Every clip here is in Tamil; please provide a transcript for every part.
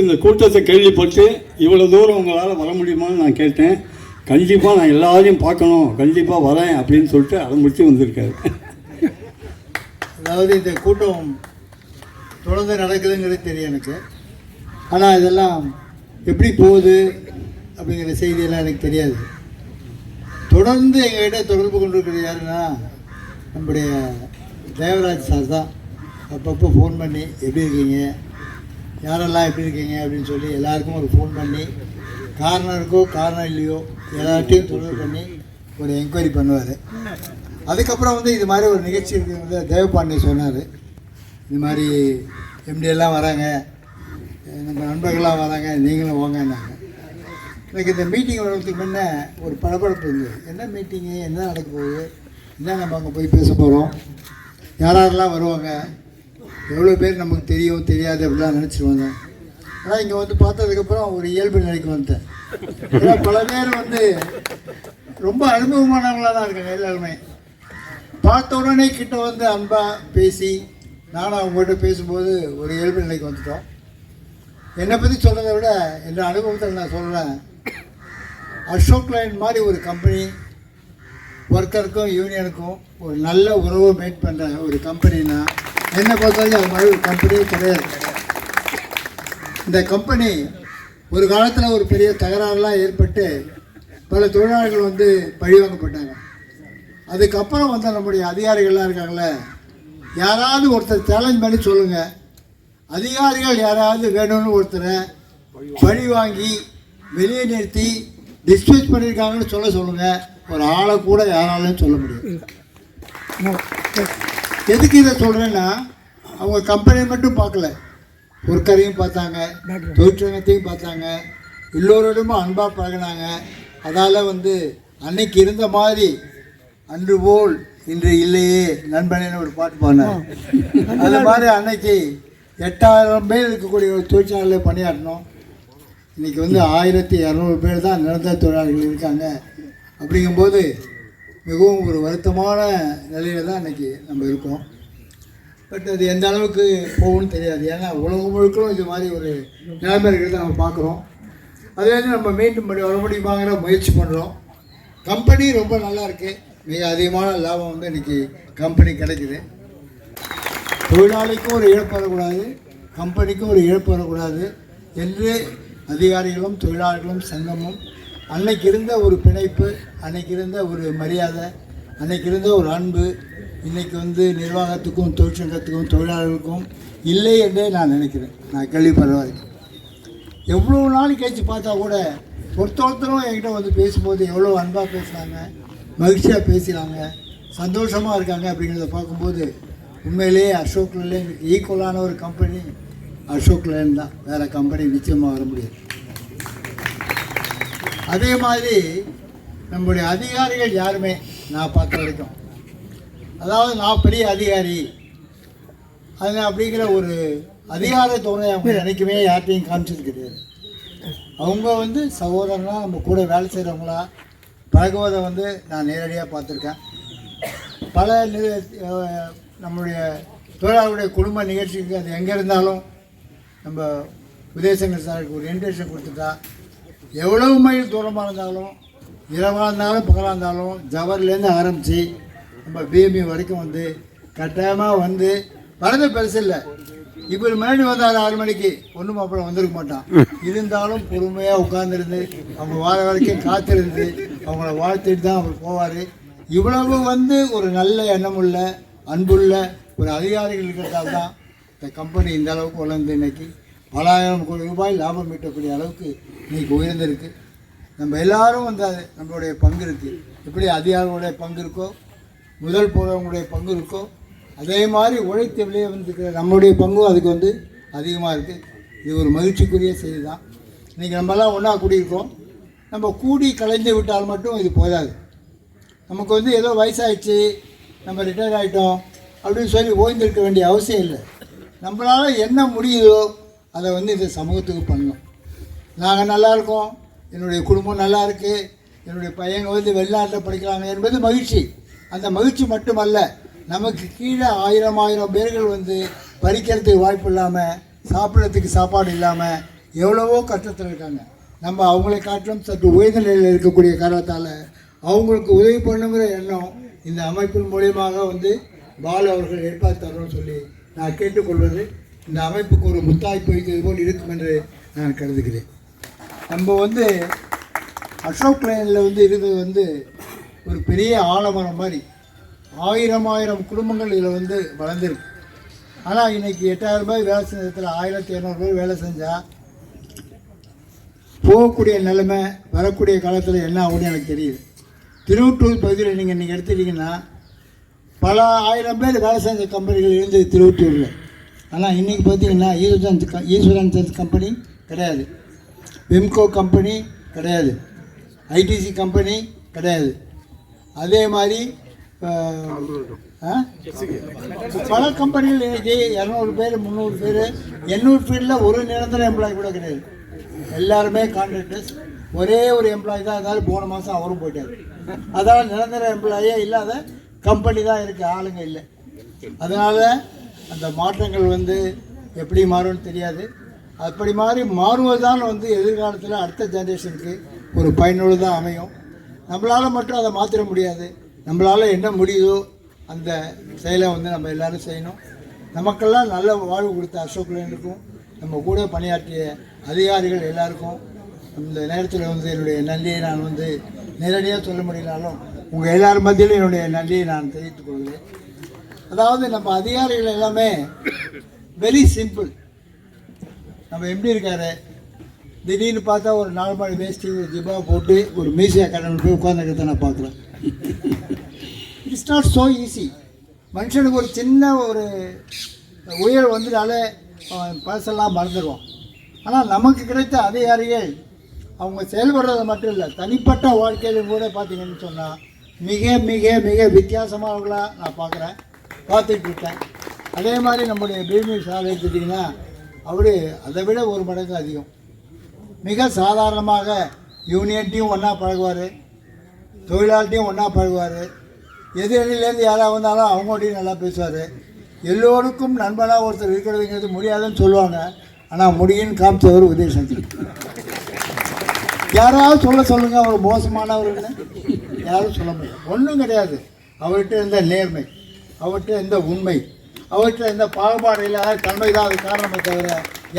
இந்த கூட்டத்தை கேள்விப்பட்டு இவ்வளோ தூரம் உங்களால் வர முடியுமான்னு நான் கேட்டேன். கண்டிப்பாக நான் எல்லாரையும் பார்க்கணும், கண்டிப்பாக வரேன் அப்படின்னு சொல்லிட்டு அடம்பிடிச்சு வந்திருக்காரு. அதாவது இந்த கூட்டம் தொடர்ந்து நடக்குதுங்கிறது தெரியும் எனக்கு. ஆனால் இதெல்லாம் எப்படி போகுது அப்படிங்கிற செய்தியெல்லாம் எனக்கு தெரியாது. தொடர்ந்து எங்கள்கிட்ட தொடர்பு கொண்டிருக்கிறது யாருன்னா நம்முடைய தேவராஜ் சார் தான். அப்பப்போ ஃபோன் பண்ணி எப்படி இருக்கீங்க, யாரெல்லாம் எப்படி இருக்கீங்க அப்படின்னு சொல்லி எல்லாருக்கும் ஒரு ஃபோன் பண்ணி காரணம் இருக்கோ காரணம் இல்லையோ எல்லார்ட்டையும் தொடர்பு பண்ணி ஒரு என்கொயரி பண்ணுவார். அதுக்கப்புறம் வந்து இது மாதிரி ஒரு நிகழ்ச்சி இருக்கிறது தேவபாண்டி சொன்னார். இது மாதிரி எம்டியெல்லாம் வராங்க, நம்ம நண்பர்கள்லாம் வராங்க, நீங்களும் வாங்கன்னாங்க. எனக்கு இந்த மீட்டிங் வர்றதுக்கு முன்னே ஒரு படபடப்பு இருந்தது. என்ன மீட்டிங்கு, என்ன நடக்க போகுது, என்ன நம்ம அங்கே போய் பேச போகிறோம், யாரெல்லாம் வருவாங்க, எவ்வளோ பேர் நமக்கு தெரியும் தெரியாது அப்படிலாம் நினச்சிட்டு வந்தேன். ஆனால் இங்கே வந்து பார்த்ததுக்கப்புறம் ஒரு இயல்பு நிலைக்கு வந்துட்டேன். ஏன்னா பல பேர் வந்து ரொம்ப அனுபவமானவங்களாக தான் இருக்காங்க. எல்லாருமே பார்த்த உடனே கிட்ட வந்து அன்பாக பேசி நானும் அவங்ககிட்ட பேசும்போது ஒரு இயல்பு நிலைக்கு வந்துட்டோம். என்னை பற்றி சொல்கிறத விட என்ற அனுபவத்தில் நான் சொல்கிறேன். அசோக் லைன் மாதிரி ஒரு கம்பெனி ஒர்க்கருக்கும் யூனியனுக்கும் ஒரு நல்ல உறவை மெயின்டைன் பண்ணுற ஒரு கம்பெனின்னா என்னை பொறுத்தவரைக்கும் அது மாதிரி ஒரு கம்பெனியே கிடையாது. இந்த கம்பெனி ஒரு காலத்தில் ஒரு பெரிய தகராறுலாம் ஏற்பட்டு பல தொழிலாளர்கள் வந்து பழிவாங்கப்பட்டாங்க. அதுக்கப்புறம் வந்து நம்முடைய அதிகாரிகள்லாம் இருக்காங்களே, யாராவது ஒருத்தர் சேலஞ்ச் பண்ணி சொல்லுங்கள், அதிகாரிகள் யாராவது வேணும்னு ஒருத்தரை பழி வாங்கி வெளியே நிறுத்தி டிஸ்மிஸ் பண்ணியிருக்காங்கன்னு சொல்லுங்கள். ஒரு ஆளை கூட யாராலையும் சொல்ல முடியும். எதுக்கு இதை சொல்கிறேன்னா, அவங்க கம்பெனியை மட்டும் பார்க்கல, ஒர்க்கரையும் பார்த்தாங்க, தொழிற்சங்கத்தையும் பார்த்தாங்க, எல்லோரோடும் அன்பாக பழகினாங்க. அதால் வந்து அன்னைக்கு இருந்த மாதிரி அன்று போல் இன்று இல்லையே நண்பனேன்னு ஒரு பாட்டு பாடினார். அது மாதிரி அன்னைக்கு 8000 பேர் இருக்கக்கூடிய ஒரு தொழிற்சாலையில் பணியாற்றணும். இன்றைக்கி வந்து 1200 பேர் தான் நிரந்தர தொழிலாளர்கள் இருக்காங்க. அப்படிங்கும்போது மிகவும் ஒரு வருத்தமான நிலையில் தான் இன்றைக்கி நம்ம இருக்கோம். பட் அது எந்த அளவுக்கு போகும்னு தெரியாது. ஏன்னா உலகம் முழுக்களும் இது மாதிரி ஒரு நிலைமை இருக்கிறத நம்ம பார்க்குறோம். அதுலேருந்து நம்ம மீண்டும் வர முடியுமாங்கிற முயற்சி பண்ணுறோம். கம்பெனி ரொம்ப நல்லா இருக்குது, மிக அதிகமான லாபம் வந்து இன்றைக்கி கம்பெனி கிடைக்குது. தொழிலாளிக்கும் ஒரு இழப்பு வரக்கூடாது, கம்பெனிக்கும் ஒரு இழப்பு வரக்கூடாது என்று அதிகாரிகளும் தொழிலாளர்களும் சங்கமும் அன்னைக்கு இருந்த ஒரு பிணைப்பு, அன்னைக்கு இருந்த ஒரு மரியாதை, அன்னைக்கு இருந்த ஒரு அன்பு இன்றைக்கி வந்து நிர்வாகத்துக்கும் தொழிற்சங்கத்துக்கும் தொழிலாளர்களுக்கும் இல்லை என்றே நான் நினைக்கிறேன். நான் கேள்விப்படுற வரைக்கும் எவ்வளோ நாள் கழிச்சு பார்த்தா கூட ஒருத்தரும் என்கிட்ட வந்து பேசும்போது எவ்வளோ அன்பாக பேசுகிறாங்க, மகிழ்ச்சியாக பேசுகிறாங்க, சந்தோஷமாக இருக்காங்க. அப்படிங்கிறத பார்க்கும்போது உண்மையிலேயே அசோக் லேன் ஈக்குவலான ஒரு கம்பெனி அசோக் லேன் தான், வேறு கம்பெனி நிச்சயமாக வர முடியாது. அதே மாதிரி நம்முடைய அதிகாரிகள் யாருமே நான் பார்த்த வரைக்கும், அதாவது நான் பெரிய அதிகாரி அது அப்படிங்கிற ஒரு அதிகார தோணை அவங்க நினைக்கவே யார்ட்டையும் காமிச்சது கிடையாது. அவங்க வந்து சகோதரனாக நம்ம கூட வேலை செய்கிறவங்களா பழகுவதை வந்து நான் நேரடியாக பார்த்துருக்கேன். பல நம்முடைய தொழிலாளர்களுடைய குடும்ப நிகழ்ச்சிக்கு அது எங்கே இருந்தாலும் நம்ம விதேசங்கள் சாருக்கு ஒரு இன்விடேஷன் கொடுத்துட்டா, எவ்வளவு மைல் தூரமாக இருந்தாலும், இரவாக இருந்தாலும் பகலாக இருந்தாலும், ஜவஹர்லேருந்து ஆரம்பித்து நம்ம பிஎம்இ வரைக்கும் வந்து கட்டாயமாக வந்து வரது பெருசு இல்லை. இப்போ முன்னாடி வந்தால் 6 மணிக்கு ஒன்றும் அப்புறம் வந்திருக்க மாட்டான். இருந்தாலும் பொறுமையாக உட்கார்ந்துருந்து அவங்க வார வரைக்கும் காத்திருந்து அவங்கள வாழ்த்துட்டு தான் அவர் போவார். இவ்வளவு வந்து ஒரு நல்ல எண்ணமுள்ள அன்புள்ள ஒரு அதிகாரிகள் இருக்கிறதால தான் இந்த கம்பெனி இந்த அளவுக்கு வளர்ந்து இன்றைக்கி பல ஆயிரம் கோடி ரூபாய் லாபம் ஈட்டக்கூடிய அளவுக்கு இன்றைக்கி உயர்ந்திருக்கு. நம்ம எல்லோரும் வந்து அது நம்மளுடைய பங்கு இருக்குது. எப்படி அதிகாரிகளுடைய பங்கு இருக்கோ, முதல் போகிறவங்களுடைய பங்கு இருக்கோ, அதே மாதிரி உழைத்து வெளியே வந்துருக்கிற நம்மளுடைய பங்கும் அதுக்கு வந்து அதிகமாக இருக்குது. இது ஒரு மகிழ்ச்சிக்குரிய செய்தி தான். இன்றைக்கி நம்மலாம் ஒன்றா கூடியிருக்கோம். நம்ம கூடி கலைந்து விட்டால் மட்டும் இது போதாது. நமக்கு வந்து ஏதோ வயசாகிடுச்சு, நம்ம ரிட்டையர் ஆகிட்டோம் அப்படின்னு சொல்லி ஓய்ந்திருக்க வேண்டிய அவசியம் இல்லை. நம்மளால் என்ன முடியுதோ அதை வந்து இந்த சமூகத்துக்கு பண்ணணும். நாங்கள் நல்லா இருக்கோம், என்னுடைய குடும்பம் நல்லா இருக்குது, என்னுடைய பையங்க வந்து வெளிநாட்டில் படிக்கிறாங்க என்பது மகிழ்ச்சி. அந்த மகிழ்ச்சி மட்டுமல்ல, நமக்கு கீழே 1000 பேர்கள் வந்து படிக்கிறதுக்கு வாய்ப்பு இல்லாமல், சாப்பிட்றதுக்கு சாப்பாடு இல்லாமல் எவ்வளவோ கஷ்டத்தில் இருக்காங்க. நம்ம அவங்களை காட்டிலும் சற்று உயர்ந்த நிலையில் இருக்கக்கூடிய காரணத்தால் அவங்களுக்கு உதவி பண்ணுங்கிற எண்ணம் இந்த அமைப்பின் மூலியமாக வந்து பாலு அவர்கள் ஏற்பாடு தரணும்னு சொல்லி நான் கேட்டுக்கொள்வது இந்த அமைப்புக்கு ஒரு முத்தாய்ப்பு வைக்கிறது போல் இருக்கும் என்று நான் கருதுகிறேன். நம்ம வந்து அசோக் லைனில் வந்து இருந்தது வந்து ஒரு பெரிய ஆலமரம் மாதிரி ஆயிரம் குடும்பங்கள் இதில் வந்து வளர்ந்துருக்கு. ஆனால் இன்றைக்கி 8000 ரூபாய் வேலை செஞ்ச இடத்துல 1200 ரூபாய் வேலை செஞ்சால் போகக்கூடிய நிலைமை வரக்கூடிய காலத்தில் என்ன ஆகும்னு எனக்கு தெரியுது. திருவொற்றூர் பகுதியில் நீங்கள் இன்றைக்கி எடுத்துட்டிங்கன்னா பல 1000 பேர் வேலை செஞ்ச கம்பெனிகள் இருந்தது திருவொற்றூரில். ஆனால் இன்றைக்கி பார்த்தீங்கன்னா ஈஸ்வரன்ஸ் கம்பெனி கிடையாது, விம்கோ கம்பெனி கிடையாது, ஐடிசி கம்பெனி கிடையாது. அதே மாதிரி பல கம்பெனிகள் இன்றைக்கி 200 பேர் 300 பேர் 800 ஃபீல்டில் ஒரு நிரந்தர எம்ப்ளாயி கூட கிடையாது. எல்லாருமே கான்ட்ராக்டர்ஸ். ஒரே ஒரு எம்ப்ளாயி தான் இருந்தாலும் போன மாதம் அவரும் போயிட்டார். அதாவது நிரந்தர எம்ப்ளாயே இல்லாத கம்பெனி தான் இருக்குது, ஆளுங்க இல்லை. அதனால் அந்த மாற்றங்கள் வந்து எப்படி மாறும்னு தெரியாது. அப்படி மாறுவது தான் வந்து எதிர்காலத்தில் அடுத்த ஜென்ரேஷனுக்கு ஒரு பயனுள்ளதாக அமையும். நம்மளால் மட்டும் அதை மாற்றிட முடியாது. நம்மளால் என்ன முடியுதோ அந்த செயலை வந்து நம்ம எல்லோரும் செய்யணும். நமக்கெல்லாம் நல்ல வாழ்வு கொடுத்த அசோக் லைனுக்கும் நம்ம கூட பணியாற்றிய அதிகாரிகள் எல்லாருக்கும் இந்த நேரத்தில் வந்து என்னுடைய நன்றியை நான் வந்து நேரடியாக சொல்ல முடியலாலும் உங்கள் எல்லார் மத்தியிலும் என்னுடைய நன்றியை நான் தெரிவித்துக் கொள்கிறேன். அதாவது நம்ம அதிகாரிகள் எல்லாமே வெரி சிம்பிள். நம்ம எப்படி இருக்காரு, திடீர்னு பார்த்தா ஒரு 4 மணி வேஷ்டி ஒரு ஜிப்பா போட்டு ஒரு மீசியா கடவுள் போய் உட்காந்துக்கிறத நான் பார்க்குறேன். It's not so easy. மனுஷனுக்கு ஒரு சின்ன ஒரு உயர் வந்துட்டாலே பழசெல்லாம் மறந்துடுவான். ஆனால் நமக்கு கிடைத்த அதிகாரிகள் அவங்க செயல்படுறது மட்டும் இல்லை, தனிப்பட்ட வாழ்க்கையிலும் கூட பார்த்தீங்கன்னு சொன்னால் மிக மிக மிக வித்தியாசமானவர்களாக நான் பார்த்துட்ருக்கேன். அதே மாதிரி நம்முடைய பிரிமி சார் எடுத்துட்டிங்கன்னா அவர் அதை விட ஒரு மடங்கு அதிகம். மிக சாதாரணமாக யூனியன்ட்டையும் ஒன்றா பழகுவார், தொழிலாளர்ட்டையும் ஒன்றா பழகுவார், எதிரணிலேருந்து யாராவது வந்தாலும் அவங்கள்ட்டையும் நல்லா பேசுவார். எல்லோருக்கும் நண்பனாக ஒருத்தர் இருக்கிறதுங்கிறது முடியாதுன்னு சொல்லுவாங்க. ஆனால் முடியும்னு காமிச்சவர் உதயசங்கர். யாராவது சொல்லுங்கள் அவர் மோசமானவர்னு யாரும் சொல்ல முடியாது. ஒன்றும் கிடையாது. அவர்கிட்ட இருந்த நேர்மை, அவர்கிட்ட இருந்த உண்மை, அவர்கிட்ட இருந்த பாகுபாடு இல்லாத தன்மை தான் அது காரணமே தவிர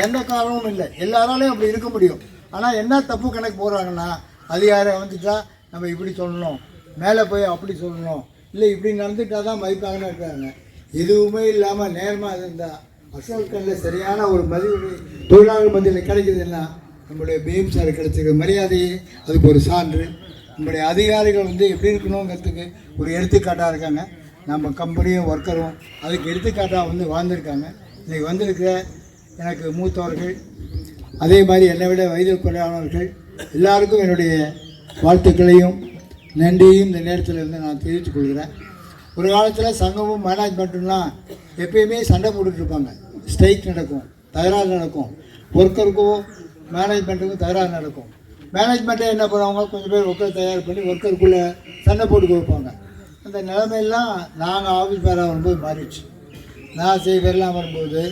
எந்த காரணமும் இல்லை. எல்லாராலையும் அப்படி இருக்க முடியும். ஆனால் என்ன தப்பு கணக்கு போகிறாங்கன்னா அதிகாரம் வந்துட்டா நம்ம இப்படி சொல்லணும், மேலே போய் அப்படி சொல்லணும், இல்லை இப்படி நடந்துட்டால் தான் மதிப்பாகன்னு இருக்காங்க. எதுவுமே இல்லாமல் நேர்மாக இருந்தால் அசோக்கனில் சரியான ஒரு மதிப்பு தொழிலாளர் மத்தியில் கிடைக்குதுன்னா நம்முடைய பீம் சார் கிடைச்சிருக்க மரியாதையே அதுக்கு ஒரு சான்று. நம்முடைய அதிகாரிகள் வந்து எப்படி இருக்கணுங்கிறதுக்கு ஒரு எடுத்துக்காட்டாக இருக்காங்க. நம்ம கம்பெனியும் ஒர்க்கரும் அதுக்கு எடுத்துக்காட்டாக வந்து வாழ்ந்திருக்காங்க. இன்றைக்கி வந்திருக்கிற எனக்கு மூத்தவர்கள், அதே மாதிரி என்னை விட வயதில் குறைவானவர்கள் எல்லாருக்கும் என்னுடைய வாழ்த்துக்களையும் நன்றியும் இந்த நேரத்தில் இருந்து நான் தெரிவித்துக் கொள்கிறேன். ஒரு காலத்தில் சங்கமும் மேனேஜ்மெண்ட்டுலாம் எப்பயுமே சண்டை போட்டுட்ருப்பாங்க. ஸ்ட்ரைக் நடக்கும், தகராறு நடக்கும், ஒர்க்கருக்கும் மேனேஜ்மெண்ட்டுக்கும் தகராறு நடக்கும். மேனேஜ்மெண்ட்டே என்ன பண்ணுவாங்க, கொஞ்சம் பேர் ஒர்க்கர் தயார் பண்ணி ஒர்க்கருக்குள்ளே சண்டை போட்டு கொடுப்பாங்க. அந்த நிலைமையெல்லாம் நாங்கள் ஆஃபீஸ் பேராக வரும்போது மாறிடுச்சு. நான் செய்வெல்லாம் வரும்போது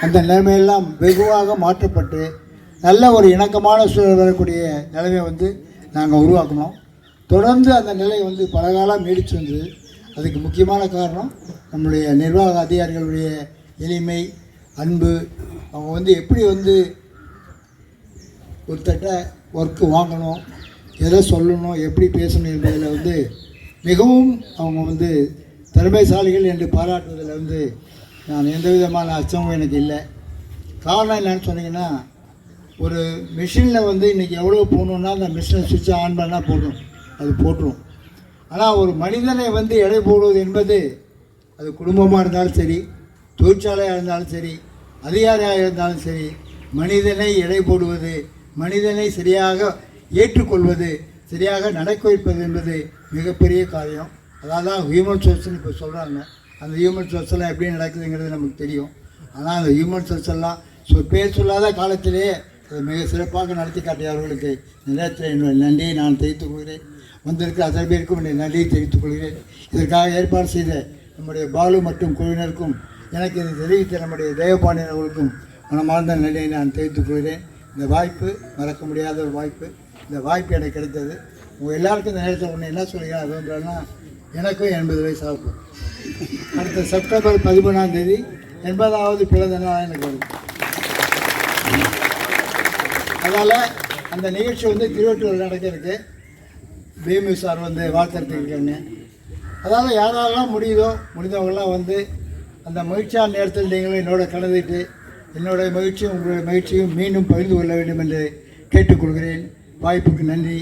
அந்த நிலைமையெல்லாம் வெகுவாக மாற்றப்பட்டு நல்ல ஒரு இணக்கமான சூழல் வரக்கூடிய நிலைமையை வந்து நாங்கள் உருவாக்கணும். தொடர்ந்து அந்த நிலை வந்து பல காலம் நீடிச்சு வந்தது. அதுக்கு முக்கியமான காரணம் நம்முடைய நிர்வாக அதிகாரிகளுடைய எளிமை, அன்பு. அவங்க வந்து எப்படி வந்து ஒருத்தட்ட ஒர்க்கு வாங்கணும், எதை சொல்லணும், எப்படி பேசணும் என்பதில் வந்து மிகவும் அவங்க வந்து திறமைசாலிகள் என்று பாராட்டுவதில் வந்து நான் எந்த விதமான அச்சமும் எனக்கு இல்லை. காரணம் என்னன்னு சொன்னீங்கன்னா, ஒரு மிஷினில் வந்து இன்றைக்கி எவ்வளோ போகணுன்னா அந்த மிஷினை சுவிட்சை ஆன் பண்ணால் போதும், அது போட்டுரும். ஆனால் ஒரு மனிதனை வந்து எடை போடுவது என்பது அது குடும்பமாக இருந்தாலும் சரி, தொழிற்சாலையாக இருந்தாலும் சரி, அதிகாரியாக இருந்தாலும் சரி, மனிதனை எடை போடுவது, மனிதனை சரியாக ஏற்றுக்கொள்வது, சரியாக நடக்க வைப்பது என்பது மிகப்பெரிய காரியம். அதாவது தான் ஹியூமன் சோர்ஸ்ன்னு இப்போ சொல்கிறாங்க. அந்த ஹியூமன் சோர்ஸ் எல்லாம் எப்படி நடக்குதுங்கிறது நமக்கு தெரியும். ஆனால் அந்த ஹியூமன் சோர்ஸ் எல்லாம் பேர் சொல்லாத காலத்திலே அதை மிக சிறப்பாக நடத்தி காட்டிய அவர்களுக்கு இந்த நேரத்தில் என்னுடைய நன்றியை நான் தெரிவித்துக் கொள்கிறேன். வந்திருக்கிற அத்தனை பேருக்கும் என்னுடைய நன்றியை தெரிவித்துக் கொள்கிறேன். இதற்காக ஏற்பாடு செய்த நம்முடைய பாலு மற்றும் குழுவினருக்கும் எனக்கு இதை தெரிவித்த நம்முடைய தேவபாண்டியன் அவர்களுக்கும் மனமார்ந்த நன்றியை நான் தெரிவித்துக் கொள்கிறேன். இந்த வாய்ப்பு மறக்க முடியாத ஒரு வாய்ப்பு. இந்த வாய்ப்பு எனக்கு கிடைத்தது. உங்கள் எல்லாருக்கும் இந்த நேரத்தில் ஒன்று என்ன சொல்லுங்க விரும்புகிறேன்னா, எனக்கும் 80 வயசு ஆகும். அடுத்த செப்டம்பர் 13ஆம் தேதி 80வது பிறந்த நாள் எனக்கு வருது. அதனால் அந்த நிகழ்ச்சி வந்து திருவட்டூரில் நடக்கிறதுக்கு பீமு சார் வந்து வாழ்த்துறதுக்குன்னு. அதனால் யாரெல்லாம் முடியுதோ முடிந்தவங்களாம் வந்து அந்த மகிழ்ச்சியான நேரத்தில் நீங்களும் என்னோட கலந்துட்டு என்னுடைய மகிழ்ச்சியும் உங்களுடைய மகிழ்ச்சியும் மீண்டும் பகிர்ந்து கொள்ள வேண்டும் என்று கேட்டுக்கொள்கிறேன். வாய்ப்புக்கு நன்றி.